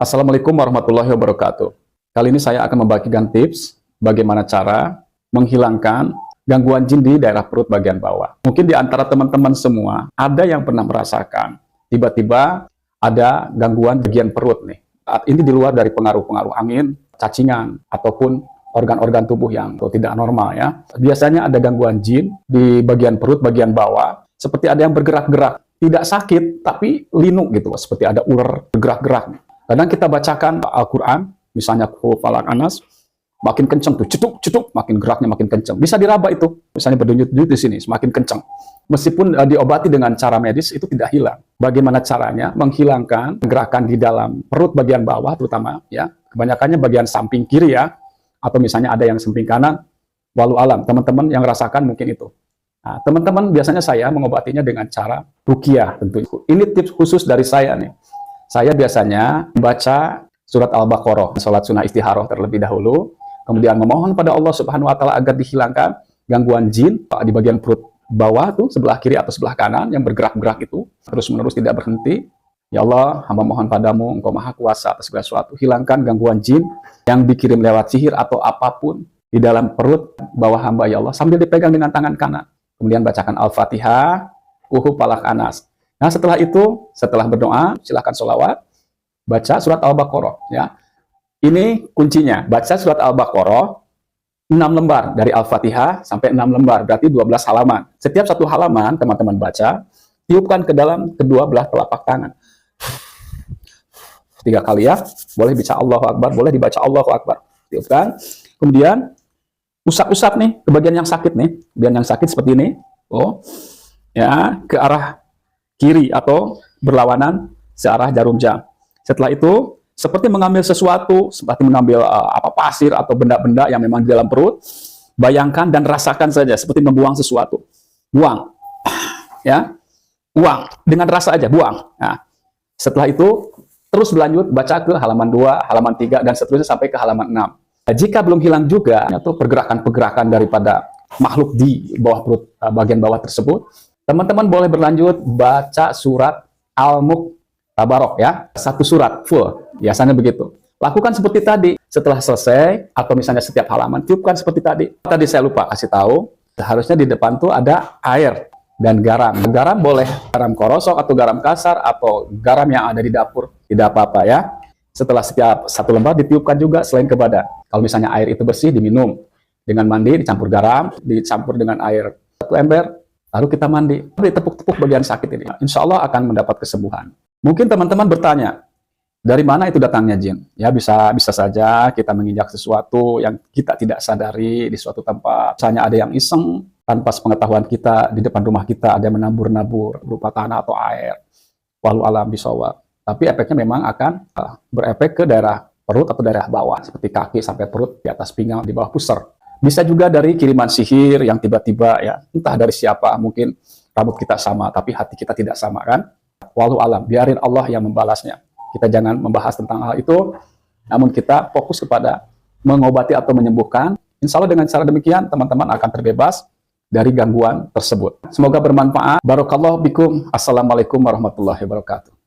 Assalamualaikum warahmatullahi wabarakatuh. Kali ini saya akan membagikan tips bagaimana cara menghilangkan gangguan jin di daerah perut bagian bawah. Mungkin di antara teman-teman semua ada yang pernah merasakan tiba-tiba ada gangguan bagian perut nih. Ini di luar dari pengaruh-pengaruh angin, cacingan, ataupun organ-organ tubuh yang tidak normal ya. Biasanya ada gangguan jin di bagian perut bagian bawah, seperti ada yang bergerak-gerak. Tidak sakit, tapi linu gitu, seperti ada ular bergerak-gerak. Kadang kita bacakan Al-Quran, misalnya Falaq Anas, makin kenceng tuh, cetuk, makin geraknya makin kenceng. Bisa diraba itu, misalnya berdenyut-denyut di sini, semakin kenceng. Meskipun diobati dengan cara medis, itu tidak hilang. Bagaimana caranya menghilangkan gerakan di dalam perut bagian bawah, terutama ya, kebanyakannya bagian samping kiri ya, atau misalnya ada yang samping kanan, walau alam, teman-teman yang rasakan mungkin itu. Nah, teman-teman biasanya saya mengobatinya dengan cara ruqyah tentu. Ini tips khusus dari saya nih. Saya biasanya membaca surat Al-Baqarah, sholat sunnah istikharah terlebih dahulu, kemudian memohon pada Allah Subhanahu wa Ta'ala agar dihilangkan gangguan jin di bagian perut bawah tuh, sebelah kiri atau sebelah kanan yang bergerak-gerak itu, terus-menerus tidak berhenti. Ya Allah, hamba mohon padamu, Engkau Maha Kuasa atas segala sesuatu, hilangkan gangguan jin yang dikirim lewat sihir atau apapun di dalam perut bawah hamba ya Allah, sambil dipegang dengan tangan kanan. Kemudian bacakan Al-Fatihah, Falaq Anas. Nah setelah itu, setelah berdoa, silakan sholawat, baca surat Al-Baqarah. Ya. Ini kuncinya, baca surat Al-Baqarah 6 lembar, dari Al-Fatihah sampai 6 lembar, berarti 12 halaman. Setiap satu halaman, teman-teman baca, tiupkan ke dalam kedua belah telapak tangan. 3 kali ya, boleh baca Allahu Akbar, boleh dibaca Allahu Akbar. Tiupkan, kemudian usap-usap nih, ke bagian yang sakit nih, bagian yang sakit seperti ini, ya, ke arah kiri atau berlawanan searah jarum jam. Setelah itu, seperti mengambil sesuatu, seperti mengambil pasir atau benda-benda yang memang di dalam perut, bayangkan dan rasakan saja, seperti membuang sesuatu. Buang. Ya, buang. Dengan rasa aja, buang. Nah, setelah itu, terus berlanjut, baca ke halaman 2, halaman 3, dan seterusnya sampai ke halaman 6. Jika belum hilang juga, atau pergerakan-pergerakan daripada makhluk di bawah perut bagian bawah tersebut, teman-teman boleh berlanjut baca surat Al-Muqtabarok ya, 1 surat full, biasanya begitu. Lakukan seperti tadi, setelah selesai, atau misalnya setiap halaman, tiupkan seperti tadi. Tadi saya lupa kasih tahu, seharusnya di depan tuh ada air dan garam. Garam boleh garam korosok atau garam kasar, atau garam yang ada di dapur, tidak apa-apa ya. Setelah setiap 1 lembar ditiupkan juga selain ke badan. Kalau misalnya air itu bersih, diminum. Dengan mandi, dicampur garam, dicampur dengan air 1 ember, lalu kita mandi. Ditepuk-tepuk bagian sakit ini. Insya Allah akan mendapat kesembuhan. Mungkin teman-teman bertanya, dari mana itu datangnya jin? Ya bisa saja kita menginjak sesuatu yang kita tidak sadari di suatu tempat. Misalnya ada yang iseng, tanpa sepengetahuan kita, di depan rumah kita ada yang menabur-nabur berupa tanah atau air. Walau alam bisawab. Tapi efeknya memang akan berefek ke daerah perut atau daerah bawah, seperti kaki sampai perut, di atas pinggang, di bawah pusar. Bisa juga dari kiriman sihir yang tiba-tiba ya, entah dari siapa, mungkin rambut kita sama, tapi hati kita tidak sama kan? Walau alam, biarin Allah yang membalasnya. Kita jangan membahas tentang hal itu, namun kita fokus kepada mengobati atau menyembuhkan. Insya Allah dengan cara demikian, teman-teman akan terbebas dari gangguan tersebut. Semoga bermanfaat. Barakallahu bikum. Assalamualaikum warahmatullahi wabarakatuh.